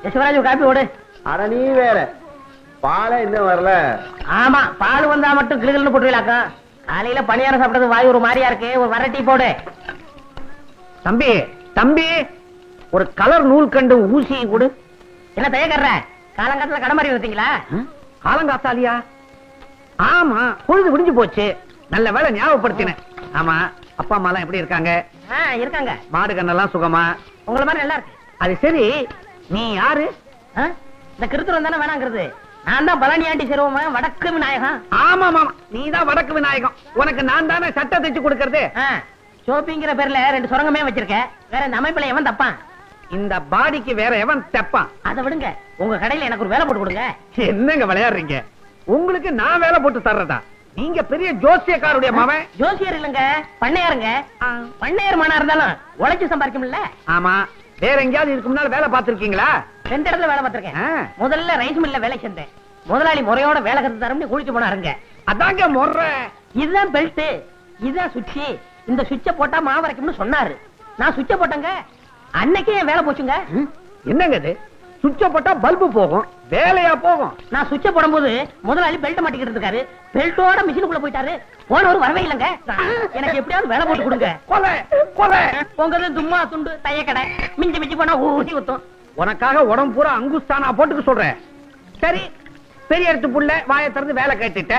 Yasuvaraj copy ஓடு. அட நீ வேற பாலை இன்னும் வரல. ஆமா, பால் வந்தா மட்டும் கிளுகிள்னு போட்டுவிலாக்கா. காலையில பணியாரம் சாப்பிட்டது வாய் ஒரு மாதிரியா இருக்கு. ஒரு வர டீ போடு. தம்பி தம்பி, ஒரு கலர் நூல் கண்டு ஊசி கொடு. என்ன தயக்கற? காலங்காலத்துல கடமாரி வந்தீங்களா? காலங்காத்தாலியா? ஆமா, பொழுது விடிஞ்சு போச்சு. நல்ல வேலை ஞாபகப்படுத்தினேன். ஆமா, அப்பா அம்மா எல்லாம் எப்படி இருக்காங்க? இருக்காங்க. மாடு கண்ணெல்லாம் சுகமா? உங்களை மாதிரி நல்லா இருக்கு. அது சரி, நீ யாரு? இந்த கிருத்துரம் தானே வேணாங்கிறது. நான் தான் பழனியாண்டி சிறுவமா வடக்கு விநாயகம். ஆமா மாமா, நீ தான் வடக்கு விநாயகம். உனக்கு நான் தானே சட்டை தைச்சு கொடுக்கறது. ஷோப்பிங்கிற பேர்ல 2 சுரங்கமே வச்சிருக்கேன். வேற இந்த அமைப்புல எவன் தப்பான்? இந்த பாடிக்கு வேற எவன் தப்பான்? அதை விடுங்க, உங்க கடையில எனக்கு ஒரு வேலை போட்டு கொடுங்க. என்னங்க விளையாடுறீங்க? உங்களுக்கு நான் வேலை போட்டு தர்றதா? நீங்க பெரிய ஜோசியக்காருடைய மவன். ஜோசியர் இல்லங்க, பண்ணையாருங்க. பண்ணையார் மனா இருந்தாலும் உழைச்சு சம்பாதிக்கும்ல. ஆமா, வேற எங்கயாவது இதுக்கு முன்னால வேலை பார்த்திருக்கீங்களா? 2 இடத்துல வேலை பார்த்திருக்கேன். முதல்ல ரைஸ் மில்ல வேலை செஞ்சேன். முதலாளி முறையோட வேலை கத்து தரம்னு குளிச்சு போனாருங்க. அதாங்க முறை. இதுதான் பெல்ட், இதுதான் சுவிட்ச். இந்த சுவிட்ச போட்டா மாவு வரைக்கும்னு சொன்னாரு. நான் சுவிட்ச போட்டேங்க. அன்னைக்கே என் வேலை போச்சுங்க. என்னங்க இது? சுவிட்ச போட்டா பல்பு போகும், வேலையா போகும். நான் சுவிட்ச போடும்போது முதலாளி பெல்ட் மாட்டிக்கிட்டு இருக்காரு. பெல்ட்டோட மிஷினுக்குள்ள போயிட்டாரு. போனவர் வரவே இல்லைங்க. எனக்கு எப்படியாவது வேலை போட்டு கொடுங்க. கொலை கொலை. உங்க தும்மா துண்டு தைய கடை மிஞ்சி மிஞ்சி போனா ஊசி ஊத்தும். உனக்காக உடம்பு பூரா அங்குஸ்தானா போட்டுக்க சொல்றேன். சரி, பெரிய இடத்து புள்ள வாயை திறந்து வேலை கேட்டுட்ட.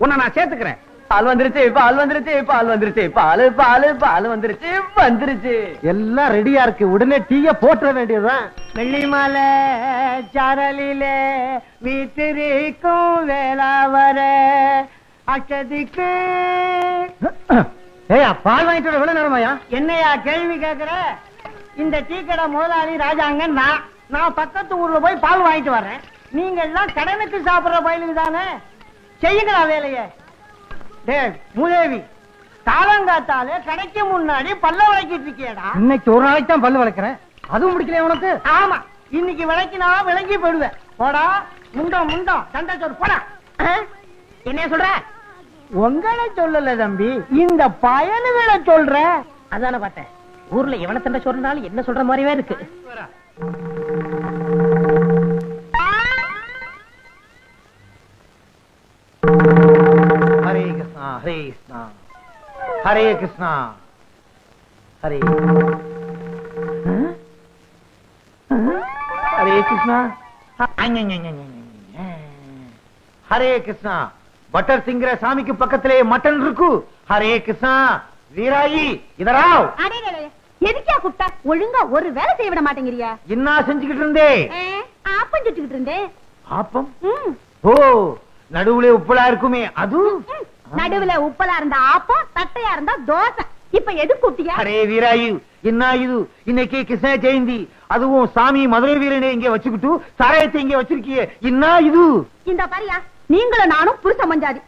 உன்னை நான் சேர்த்துக்கிறேன். பால் வந்துருச்சு, பால் வந்துருச்சு, பால் வந்துருச்சு, பால் பால் பால் வந்துருச்சு வந்துருச்சு. எல்லாம் ரெடியா இருக்கு. உடனே டீய போட்டுற வேண்டியதுதான். வெள்ளிமலை சாரலிலே வீட்டிற்கும் வேளாவர அச்சதிக்கு. ஏயா, பால் வாங்கிட்டு எவ்வளவு நேரமாயா? என்னையா கேள்வி கேக்குற? இந்த டீ கடை முதலாளி ராஜாங்க. நான் பக்கத்து ஊர்ல போய் பால் வாங்கிட்டு வர்றேன். நீங்க எல்லாம் கடனுக்கு சாப்பிடுற பயிலுக்கு தானே. செய்யுங்களா வேலைய. மூதேவி, காலங்காத்தாலே கடைக்கு முன்னாடி பல்ல விளக்கிட்டு இருக்கியடா. இன்னைக்கு ஒரு நாளைக்கு தான் பல்லு வளர்க்கிறேன். அதுவும் முடிக்கல உனக்கு? ஆமா, இன்னைக்கு விளக்கினா விளங்கி போயிடுவேன். போடா முண்டம் முண்டம் சண்டை சோறு போடா. என்ன சொல்ற? உங்களை சொல்லல தம்பி, இந்த பயனுகளை சொல்ற. அதான பார்த்தேன். ஊர்ல எவன சண்டை சொல்றாலும் என்ன சொல்ற மாதிரியே இருக்கு. ஹரே கிருஷ்ணா ஹரே கிருஷ்ணா ஹரே கிருஷ்ணா ஹரே ஹரே கிருஷ்ணா ஹரே கிருஷ்ணா. பட்டர் சிங்கிற சாமிக்கு பக்கத்திலே மட்டன் இருக்கு. ஹரே கிருஷ்ணா. வீராயி இதராவ். எதுக்கா கூப்பிட்டா? ஒழுங்கா ஒரு வேலை செய்ய விட மாட்டேங்கிறியா? என்ன செஞ்சுக்கிட்டு இருந்தே? ஆப்பம் சுட்டுக்கிட்டு இருந்தேன். ஆப்பம்? ஓ, நடுவுல உப்பலா இருக்குமே அது? நடுவுல உப்பலா இருந்தா ஆப்பம், தட்டையா இருந்தா தோசை. இப்ப எது கூப்பிட்டியா? அரே வீராயு, என்ன இது? இன்னைக்கு கிருஷ்ண ஜெயந்தி, அதுவும் சாமி மதுரை வீரனை இங்க வச்சுக்கிட்டு சாராயத்தை இங்க வச்சிருக்கிய, என்ன இது? இந்த பாரியா, நீங்களும் நானும் புருஷ மஞ்சாதி.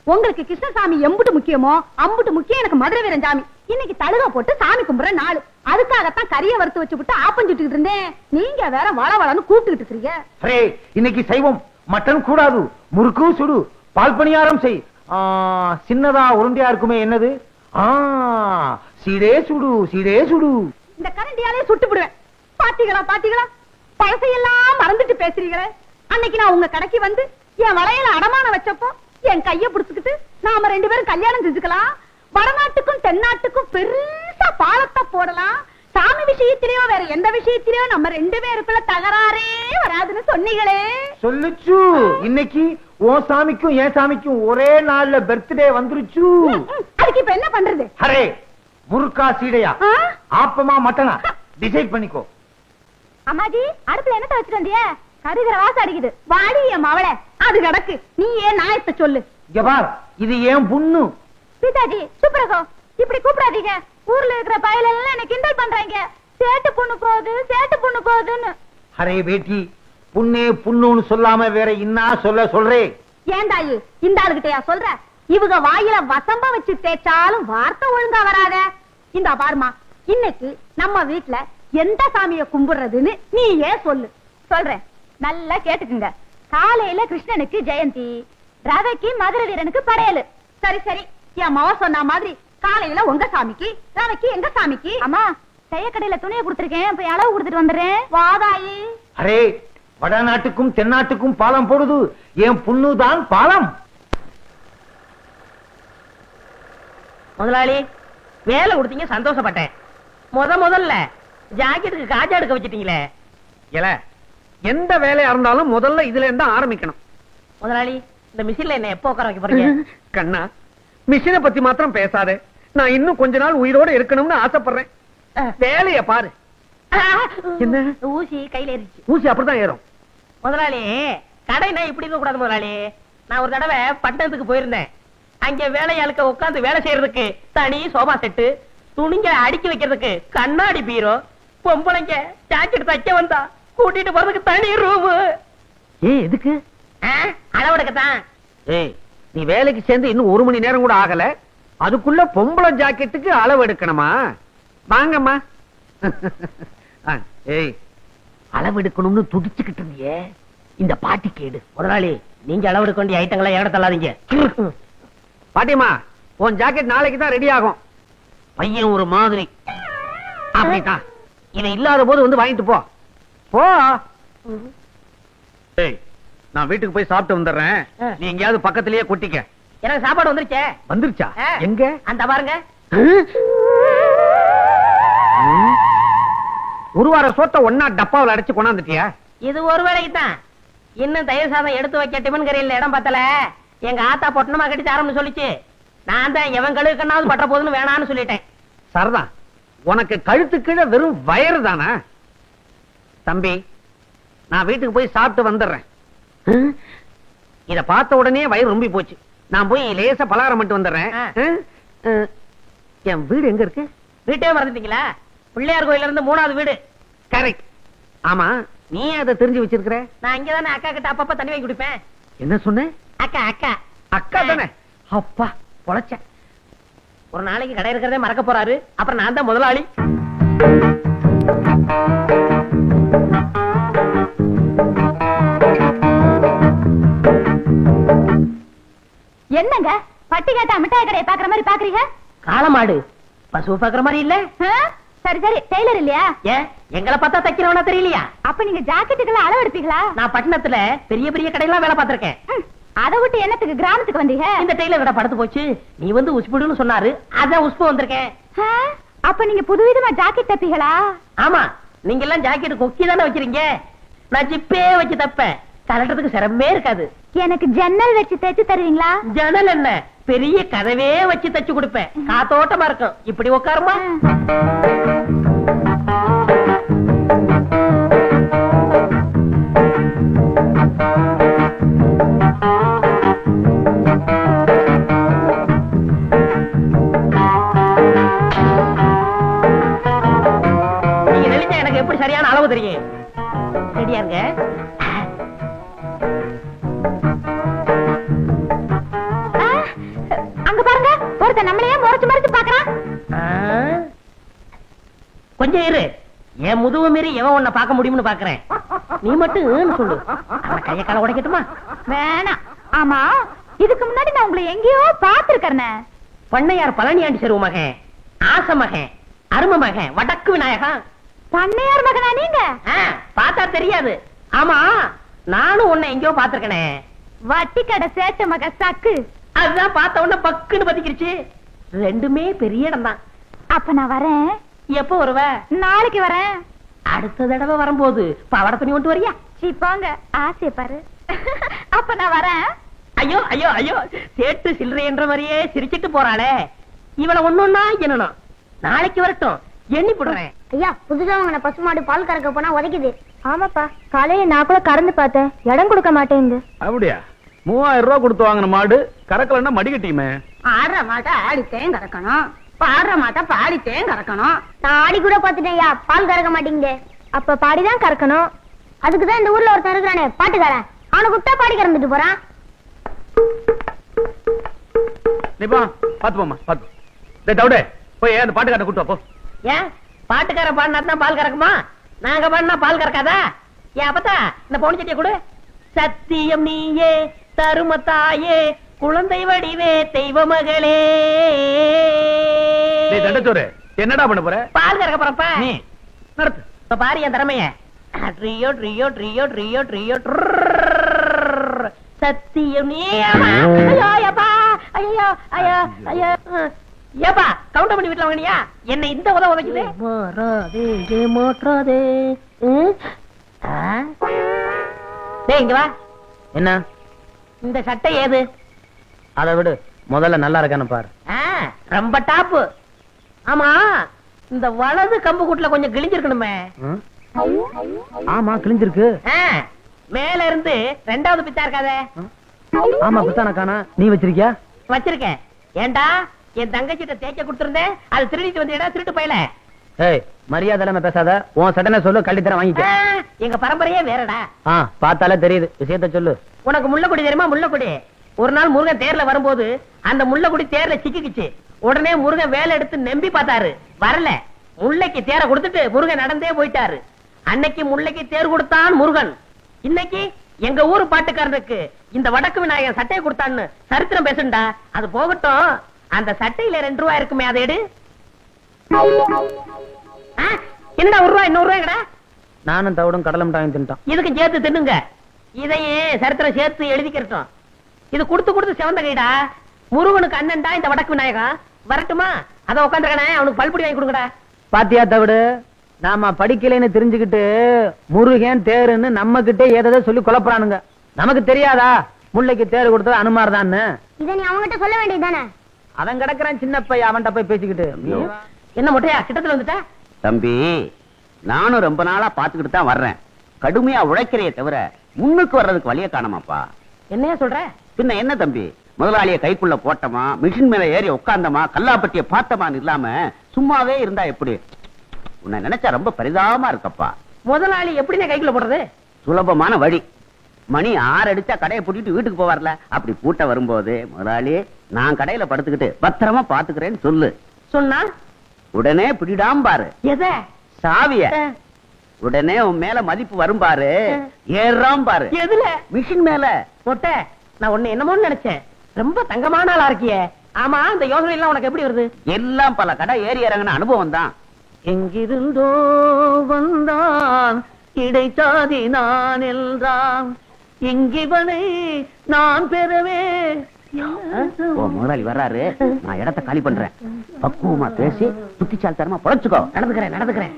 உங்களுக்கு கிருஷ்ணசாமி எம்புட்டு முக்கியமோ அம்புட்டு முக்கியம் எனக்கு மதுரை வீரன் சாமி. இன்னைக்கு தழுக போட்டு சாமி கும்பிடுற நாள். அதுக்காகத்தான் கறிய வறுத்து வச்சு விட்டு ஆப்பம் சுட்டுக்கிட்டு இருந்தேன். நீங்க வேற வள வளன்னு கூப்பிட்டுக்கிட்டு இருக்கீங்க. அரே, இன்னைக்கு சைவம், மட்டன் கூடாது. முறுக்கு சுடு, பால் பணியாரம் செய். சின்னதா உருண்டையா இருக்குமே, என்னது? சீடே சுடு, சீடே சுடு. இந்த கரண்டியாலே சுட்டு விடுவேன். பாத்தீங்களா பாத்தீங்களா, பழசையெல்லாம் மறந்துட்டு பேசுறீங்களே. அன்னைக்கு நான் உங்க கடைக்கு வந்து என் வளையல அடமான வச்சப்போ என் கைய புடிச்சுக்கிட்டு நாம 2 பேரும் கல்யாணம் செஞ்சுக்கலாம், வடநாட்டுக்கும் தென்னாட்டுக்கும் பெருசா பாலத்தை போடலாம், சாமி விஷயத்திலேயோ வேற எந்த விஷயத்திலேயோ நம்ம 2 பேருக்குள்ள தகராறே வராதுன்னு சொன்னீங்களே. சொல்லுச்சு. இன்னைக்கு உன் சாமிக்கும் என் சாமிக்கும் ஒரே நாள்ல பர்த்டே வந்துருச்சு. அதுக்கு இப்ப என்ன பண்றது? அரே, முறுக்கா சீடையா, ஆப்பமா மட்டனா, டிசைட் பண்ணிக்கோ. அம்மாஜி, அடுப்புல என்னத்த வச்சுட்டு வந்திய? கருகிற வாசம் அடிக்குது. வாடி என் மவளை, அது கிடக்கு. நீ ஏன் நாயத்தை சொல்லு. இங்க பார், இது ஏன் புண்ணு. பிதாஜி, சுப்ரகோ, இப்படி கூப்பிடாதீங்க. ஊர்ல இருக்கிற பயல எல்லாம் என்ன கிண்டல் பண்றாங்க. சேட்டு பொண்ணு போகுது, சேட்டு பொண்ணு போகுதுன்னு. அரே பேட்டி, புண்ணே புண்ணுன்னு சொல்லாம வேற என்ன சொல்றே? ஏன் தாயி இந்த ஆளுகிட்டயா சொல்ற? இவங்க வாயில வசம்ப வச்சு தேய்ச்சாலும் வார்த்தை ஒழுங்கா வராத. இந்த பாருமா, இன்னைக்கு நம்ம வீட்டுல எந்த சாமிய கும்பிடுறதுன்னு நீ ஏன் சொல்லு. சொல்றேன், நல்லா கேட்டுக்குங்க. காலையில கிருஷ்ணனுக்கு ஜெயந்தி, ரவைக்கு மதுரை வீரனுக்கு படையலு. சரி சரி, என் மவ சொன்ன மாதிரி காலையில உங்க சாமிக்கு, நாளைக்கு எங்க சாமிக்கு. அம்மா, தையக்கடையில துணியை கொடுத்திருக்கேன், போய் அளவு கொடுத்துட்டு வந்துடுறேன். வாதாயி. அரே, வடநாட்டுக்கும் தென்னாட்டுக்கும் பாலம் போடுது, என் புண்ணுதான் பாலம். முதலாளி, வேலை கொடுத்தீங்க, சந்தோஷப்பட்டேன். முதல்ல ஜாக்கெட்டுக்கு காஜா எடுக்க வச்சிட்டீங்களே. எந்த வேலையா இருந்தாலும் முதல்ல இதுல இருந்தா ஆரம்பிக்கணும். முதலாளி, இந்த மிஷின்ல என்ன எப்போ உட்கார வைக்க போறீங்க? கண்ணா, மிஷினை பத்தி மாத்திரம் பேசாதே. நான் இன்னும் கொஞ்ச நாள் உயிரோட இருக்கணும்னு ஆசைப்படுறேன். வேலைய பாரு. என்ன ஊசி கையில ஏறிச்சு. ஊசி அப்படிதான் ஏறும். முதலாளி, கடைனா இப்படி இருக்க கூடாது முதலாளி. நான் ஒரு தடவை பட்டணத்துக்கு போயிருந்தேன். அங்க வேலையாளுக்க உட்கார்ந்து வேலை செய்யறதுக்கு தனி சோபா செட்டு, துணிங்க அடுக்கி வைக்கிறதுக்கு கண்ணாடி பீரோ, பொம்பளைங்க ஜாக்கெட் தைக்க வந்தா கூட்டிட்டு போறதுக்கு தனி ரூமு. எதுக்கு? அளவெடுக்கத்தான். ஏய், நீ வேலைக்கு சேர்ந்து இன்னும் 1 மணி நேரம் கூட ஆகல, அதுக்குள்ள பொம்பளை ஜாக்கெட்டுக்கு அளவு எடுக்கணுமா? வாங்கம்மா. ஏய், அளவு எடுக்கணும்னு துடிச்சுக்கிட்டு இருந்தியே, இந்த பாட்டி கேடு. முதலாளி, நீங்க அளவெடுக்க வேண்டிய ஐட்டங்களை ஏட தள்ளாதீங்க. பாட்டியம்மா, உன் ஜாக்கெட் நாளைக்கு தான் ரெடி ஆகும். பையன் ஒரு மாதிரி. அப்படித்தான், இவன் இல்லாத போது வந்து வாங்கிட்டு போ. போ. ஏய், நான் வீட்டுக்கு போய் சாப்பிட்டு வந்துடுறேன். நீ எங்கேயாவது பக்கத்திலேயே கொட்டிக்க. எனக்கு சாப்பாடு வந்துருச்சே. வந்துருச்சா? எங்க? அந்த பாருங்க. ஒரு வார சோத்த ஒன்னா டப்பாவில் அடைச்சு கொண்டாந்துட்டியா? இது ஒரு வேளைக்கு தான். இன்னும் தயிர் சாதம் எடுத்து வைக்க டிபன் கரையில் இடம் பத்தல. எங்க ஆத்தா பொட்டணமா கட்டி ஆரம்பிச்சு சொல்லிச்சு. நான் தான் எவன் கழுவுக்கண்ணாவது பட்ட போதுன்னு வேணான்னு சொல்லிட்டேன். சரதான், உனக்கு கழுத்து கீழே வெறும் வயறு தானா? தம்பி, நான் வீட்டுக்கு போய் சாப்பிட்டு வந்துடுறேன். இத பார்த்த உடனே வயிறு ரொம்பி போச்சு. நான் போய் லேசா பலகாரம் மட்டும் வந்துடுறேன். என் வீடு எங்க இருக்கு? வீட்டே மறந்துட்டீங்களா? பிள்ளையார் கோயில இருந்து 3வது வீடு. கரெக்ட். ஆமா, நீ அதை தெரிஞ்சு வச்சிருக்கிற? நான் இங்கதானே அக்கா கிட்ட அப்பப்ப தண்ணி வாங்கி குடிப்பேன். என்ன சொன்ன? அக்கா அக்கா அக்கா தானே? அப்பா பொழைச்ச. ஒரு நாளைக்கு கடை இருக்கிறதே மறக்க போறாரு. அப்புறம் நான் தான் முதலாளி. என்னங்க பட்டி கேட்டா மிட்டாய் கடையை பாக்குற மாதிரி பாக்குறீங்க? காளமாடு பசு பாக்குற மாதிரி இல்ல. சரி சரி, டெய்லர் இல்லையா? ஏன் எங்களை பார்த்தா தைக்கிறவனா தெரியலையா? அப்ப நீங்க ஜாக்கெட்டுக்கெல்லாம் அளவு எடுப்பீங்களா? நான் பட்டணத்துல பெரிய பெரிய கடையெல்லாம் வேலை பார்த்திருக்கேன். அதை விட்டு என்னத்துக்கு கிராமத்துக்கு வந்தீங்க? இந்த டெய்லர் கடை படுத்து போச்சு, நீ வந்து உஸ்புடுன்னு சொன்னாரு, அதான் உஸ்பு வந்திருக்கேன். அப்ப நீங்க புதுவிதமா ஜாக்கெட் தப்பீங்களா? ஆமா, நீங்க எல்லாம் ஜாக்கெட் கொக்கி தானே வைக்கிறீங்க. நான் ஜிப்பே வச்சு தப்பேன். கலட்டுறதுக்கு சிரமமே இருக்காது. எனக்கு ஜன்னல் வச்சு தைச்சு தருவீங்களா? ஜன்னல் என்ன, பெரிய கதவே வச்சு தச்சு கொடுப்பேன். காத்தோட்டமா இருக்கும். இப்படி உட்காருமா. நீங்க நெளிச்சா எனக்கு எப்படி சரியான அளவு தெரியும். ரெடியா இருங்க. அங்க பாருங்க, ஒருத்தன் நம்மளையே முறைச்சு மறைச்சு பாக்குறான். கொஞ்சம் இரு, என் முதுகு மீறி எவன் உன்னை பார்க்க முடியும்னு பாக்குறேன். நீ மட்டும் சொல்லு, அவன் கைய கால உடைக்கட்டுமா? வேணாம். ஆமா, இதுக்கு முன்னாடி நான் உங்களை எங்கேயோ பாத்துருக்கேன். பண்ணையார் பழனியாண்டி செருவு மகன், ஆச மகன், அரும மகன், வடக்கு விநாயகன். பண்ணையார் மகனா நீங்க? பார்த்தா தெரியாது. ஆமா, நானும் உன்னை எங்கேயோ பாத்துருக்கனே. வட்டி கடை சேட்ட மக சக்கு. அதுதான் பார்த்த உடனே பக்குன்னு பத்திக்கிடுச்சு. ரெண்டுமே பெரிய இடம் தான். அப்ப நான் வரேன். எப்ப வருவ? நாளைக்கு வரேன். அடுத்த தடவை வரும்போது பாவாடை துணி கொண்டு வரியா? போங்க, ஆசை பாரு. அப்ப நான் வரேன். ஐயோ ஐயோ ஐயோ, சேட்டு சில்லறை என்ற மாதிரியே சிரிச்சிட்டு போறாளே. இவளை ஒன்னொன்னா என்னணும். நாளைக்கு வரட்டும், எண்ணி போடுறேன். ஐயா, புதுசா வாங்கின பசுமாடு பால் கறக்க போனா உதைக்குது. ஆமாப்பா, காலையில நான் கூட கறந்து பார்த்தேன், இடம் கொடுக்க மாட்டேங்குது. அப்படியா? 3000 ரூபாய் கொடுத்து வாங்கின மாடு கறக்கலன்னா மடிக்கட்டியுமே. ஆடுற மாட்டை ஆடித்தேன் கறக்கணும், பாடுற மாட்டை பாடித்தேன் கறக்கணும். நான் ஆடி கூட பாத்துட்டேன்யா, பால் கறக்க மாட்டேங்குது. அப்ப பாடிதான் கறக்கணும். அதுக்குதான் இந்த ஊர்ல ஒருத்தன் இருக்கிறானே பாட்டுக்காரன், அவனை கூப்பிட்டா பாடி கறந்துட்டு போறான். நீப்பா பாத்து போமா, பாத்து. டேய் டவுடே, போய் அந்த பாட்டுக்காரனை கூட்டு வா போ. ஏன் பாட்டுக்கார பாடினா தான் பால் கறக்குமா? நாங்க பாடினா பால் கறக்காதா? ஏன் அப்பத்தா இந்த பவுன் சட்டியை கொடு. சத்தியம் நீயே தருமத்தாயே, குழந்தை வடிவே தெய்வ மகளே. டேய் தண்டச்சோறு என்னடா பண்ண போற? பால் கறக்க போறப்ப நீ நடத்து. இப்ப பாரு என் திறமைய. ட்ரியோ ட்ரியோ ட்ரியோ ட்ரியோ ட்ரியோ சத்தியம் நீயமா. ஐயோ அப்பா, ஐயோ ஐயோ ஐயோ. ஏப்பா கவுண்டர் பண்ணி வீட்டுல வாங்கினியா? என்ன இந்த உதவுது? மாறாதே. டேய் இங்க வா. என்ன? இந்த சட்டை ஏது? அதை விடு, முதல்ல நல்லா இருக்கான்னு பாரு. ரொம்ப டாப்பு. ஆமா, இந்த வலது கம்பு கூட்டுல கொஞ்சம் கிழிஞ்சிருக்கணுமே. ஆமா கிழிஞ்சிருக்கு. மேல இருந்து ரெண்டாவது பித்தா இருக்காதே. ஆமா பித்தான காணா. நீ வச்சிருக்கியா? வச்சிருக்கேன். ஏண்டா என் தங்கச்சிட்ட தேய்க்க கொடுத்திருந்தேன், அது திருடிட்டு வந்தீடா திருட்டு பையல. ஏய் மரியாதை இல்லாம பேசாத. உன் சட்டனை சொல்லு, கள்ளித்தரம் வாங்கிக்க. எங்க பரம்பரையே வேறடா. பார்த்தாலே தெரியுது. விஷயத்த சொல்லு. உனக்கு முள்ளக்குடி தெரியுமா? முள்ளக்குடி. ஒரு நாள் முருகன் தேர்ல வரும்போது அந்த முள்ளக்குடி தேர்ல சிக்கிக்குச்சு. உடனே முருகன் வேலை எடுத்து நம்பி பார்த்தாரு, வரல. முல்லைக்கு தேரை கொடுத்துட்டு முருகன் நடந்தே போயிட்டாரு. அன்னைக்கு முல்லைக்கு தேர் கொடுத்தான் முருகன். இன்னைக்கு எங்க ஊரு பாட்டுக்காரனுக்கு இந்த வடக்கு விநாயகன் சட்டையை கொடுத்தான்னு சரித்திரம் பேசுண்டா. அது போகட்டும், அந்த சட்டையில 2 ரூபாய் இருக்குமே, அதை எடு. என்னடா 1 ரூபாய்? 100 ரூபாய்டா. நானும் தவிடும் கடலை மிட்டாயும் தின்ட்டான். இதுக்கு சேர்த்து தின்னுங்க. இதையே சரித்திரம் சேர்த்து எழுதிக்கிறோம். இது கொடுத்து கொடுத்து செவந்த கைடா. முருகனுக்கு அண்ணன்டா இந்த வடக்கு விநாயகம். வரட்டுமா? அத உட்காந்துருக்கானே, அவனுக்கு பல்புடி வாங்கி கொடுங்கடா. பாத்தியா தவிடு, நாம படிக்கலைன்னு தெரிஞ்சுக்கிட்டு முருகன் தேருன்னு நம்ம கிட்டே ஏதாவது சொல்லி குழப்பறானுங்க. நமக்கு தெரியாதா முல்லைக்கு தேர் கொடுத்தது அனுமார் தான்? இத நீ அவங்கிட்ட சொல்ல வேண்டியதுதானே? அவன் கிடக்குறான் சின்ன பையன், அவன்கிட்ட போய் பேசிக்கிட்டு. என்ன மொட்டையா கிட்டத்துல வந்துட்டா? தம்பி, நானும் ரொம்ப நாளா பாத்துக்கிட்டு தான் வர்றேன். கடுமையா உழைக்கிறைய தவிர முன்னுக்கு வர்றதுக்கு வழிய காணமாப்பா. என்னையா சொல்ற? பின்ன என்ன தம்பி, முதலாளிய கைக்குள்ள போட்டமா, மிஷின் மேல ஏறி உட்கார்ந்தமா, கல்லாப்பட்டிய பார்த்தமான்னு இல்லாம சும்மாவே இருந்தா எப்படி? உன்னை நினைச்சா ரொம்ப பரிதாபமா இருக்கப்பா. முதலாளி எப்படினே கைக்குள்ள போடுறது? சுலபமான வழி. மணி 6 அடிச்சா கடையை பூட்டிட்டு வீட்டுக்கு போவார்ல, அப்படி பூட்ட வரும்போது முதலாளி நான் கடையில படுத்துக்கிட்டு பத்திரமா பாத்துக்கிறேன்னு சொல்லு. சொன்னா உடனே பிடிடாம பாரு எத? சாவிய. உடனே உன் மேல மதிப்பு வரும் பாரு, ஏறாம் பாரு. எதுல? மிஷின் மேல. மொட்டை, நான் உன்னை என்னமோன்னு நினைச்சேன். ரொம்ப தங்கமான ஆளா இருக்கியே. ஆமா, இந்த யோசனை எல்லாம் உனக்கு எப்படி வருது? எல்லாம் பல கடை ஏறி இறங்கின அனுபவம் தான். எங்கிருந்தோ வந்தான் இடைச்சாதி நான் என்றான், இங்கிவனை நான் பெறவே. முதலாளி வர்றாரு, நான் இடத்தை காலி பண்றேன். பக்குவமா பேசி புத்திசாலித்தனமா பொழைச்சுக்கோ. நடந்துக்கிறேன்.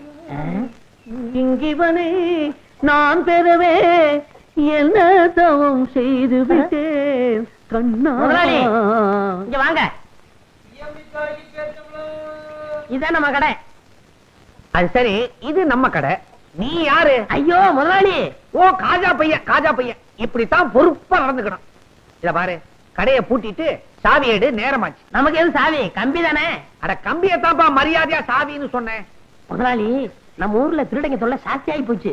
இங்கிவனை நான் பெறவே என்ன தவம் செய்து விட்டேன் கண்ணா. இங்க வாங்க, இதான் நம்ம கடை. அது சரி, இது நம்ம கடை. நீ யாரு? ஐயோ முதலாளி. ஓ காஜா பையன். இப்படித்தான் பொறுப்பா நடந்துக்கணும். இத பாரு, கடையை பூட்டிட்டு சாவி எடு, நேரமாச்சு. நமக்கு எது சாவி? கம்பி தானே. அட கம்பியத்தான்ப்பா மரியாதையா சாவின்னு சொன்னேன். முதலாளி, நம்ம ஊர்ல திருடங்க தொல்லை சாஸ்தி ஆகி போச்சு.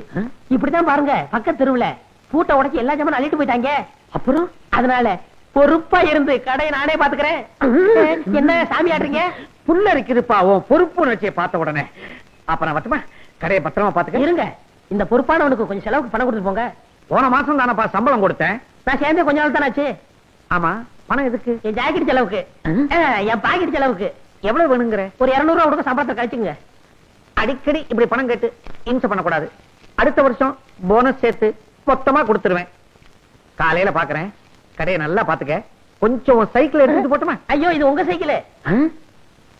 இப்படித்தான் பாருங்க, பக்கத்து தெருவுல பூட்டை உடைச்சு எல்லா ஜாமான் அள்ளிட்டு போயிட்டாங்க. அப்புறம் அதனால பொறுப்பா இருந்து கடையை நானே பாத்துக்கிறேன். என்ன சாமி ஆடுறீங்க? புல்ல இருக்குதுப்பா உன் பொறுப்பு உணர்ச்சியை பார்த்த உடனே. அப்புறம் வட்டுமா, கடையை பத்திரமா பாத்துக்க. இருங்க, இந்த பொறுப்பானவனுக்கு கொஞ்சம் செலவுக்கு பணம் கொடுத்து போங்க. போன மாசம் தானப்பா சம்பளம் கொடுத்தேன். நான் சேர்ந்தே கொஞ்ச நாள் தானே ஆச்சு. ஆமா, பணம் எதுக்கு? என் ஜாக்கெட் செலவுக்கு, என் பாக்கெட் செலவுக்கு. எவ்வளவு வேணுங்கிற? ஒரு 200 ரூபா கொடுக்க சம்பளத்தை கழிச்சுங்க. அடிக்கடி இப்படி பணம் கேட்டு இம்சை பண்ணக்கூடாது. அடுத்த வருஷம் போனஸ் சேர்த்து மொத்தமா கொடுத்துருவேன். காலையில பாக்குறேன், கடையை நல்லா பாத்துக்க. கொஞ்சம் சைக்கிள் எடுத்துட்டு போட்டுமா? ஐயோ, இது உங்க சைக்கிள்.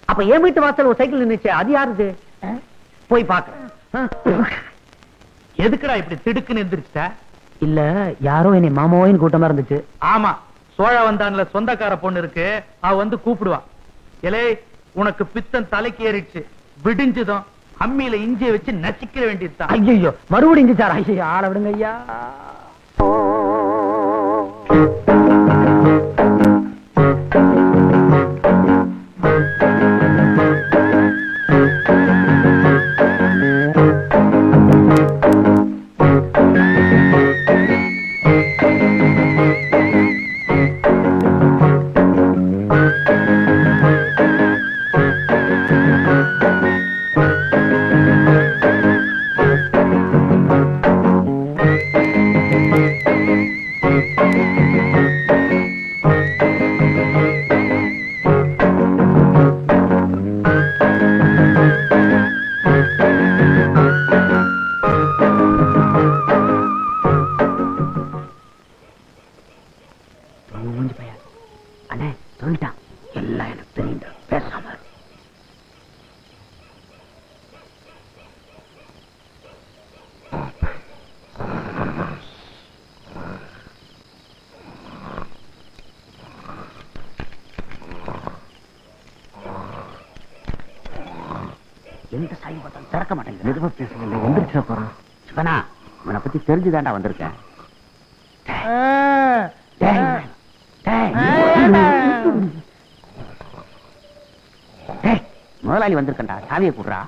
அப்ப என் வீட்டு வாசல் ஒரு சைக்கிள் நின்னுச்சு, அது யாருது? போய் பாக்குறேன். எதுக்குடா இப்படி திடுக்குன்னு எந்திரிச்ச? இல்ல, யாரோ என்னை மாமாவின் கூட்டமா இருந்துச்சு. ஆமா, சோழ வந்தான்ல சொந்தக்கார பொண்ணு இருக்கு, அவ வந்து கூப்பிடுவா. எலே, உனக்கு பித்தம் தலைக்கு ஏறிடுச்சு, விடிஞ்சதும் அம்மியில இஞ்சிய வச்சு நசிக்கிற வேண்டியதுதான். ஐயோ, மறுபடியும் இஞ்சி சார். ஐயோ, ஆள விடுங்க ஐயா. எந்த சாவி பார்த்தாலும் திறக்க மாட்டேங்குது. மெதுவா பேசுங்க, எந்திரிச்சா போறான். சிவனா, இவனை பத்தி தெரிஞ்சுதாண்டா வந்திருக்கேன். முதலாளி வந்திருக்கா, சாவியை கூடுறா.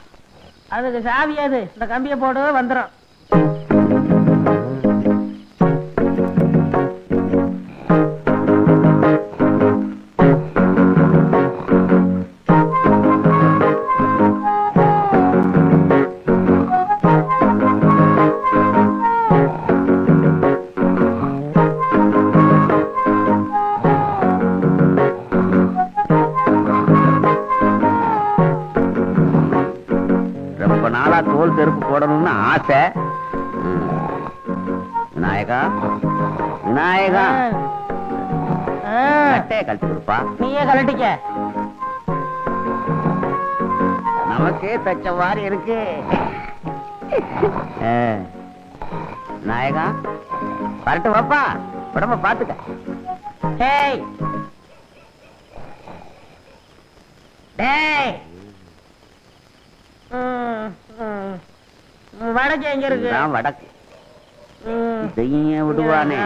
அதுக்கு சாவி அது, இந்த கம்பியை போடு வந்துடும். தோல் செருப்பு போடணும்னு ஆசை. விநாயகா, விநாயகா, கட்டையை கழட்டி கொடுப்பா. நீயே கழட்டிக்க. நமக்கே தச்ச மாதிரி இருக்கு. விநாயகா, வரட்டு வாப்பா, உடம்ப பாத்துக்க. டேய் டேய், வடக்கு எங்க இருக்கு? வடக்கு. விடுவானே.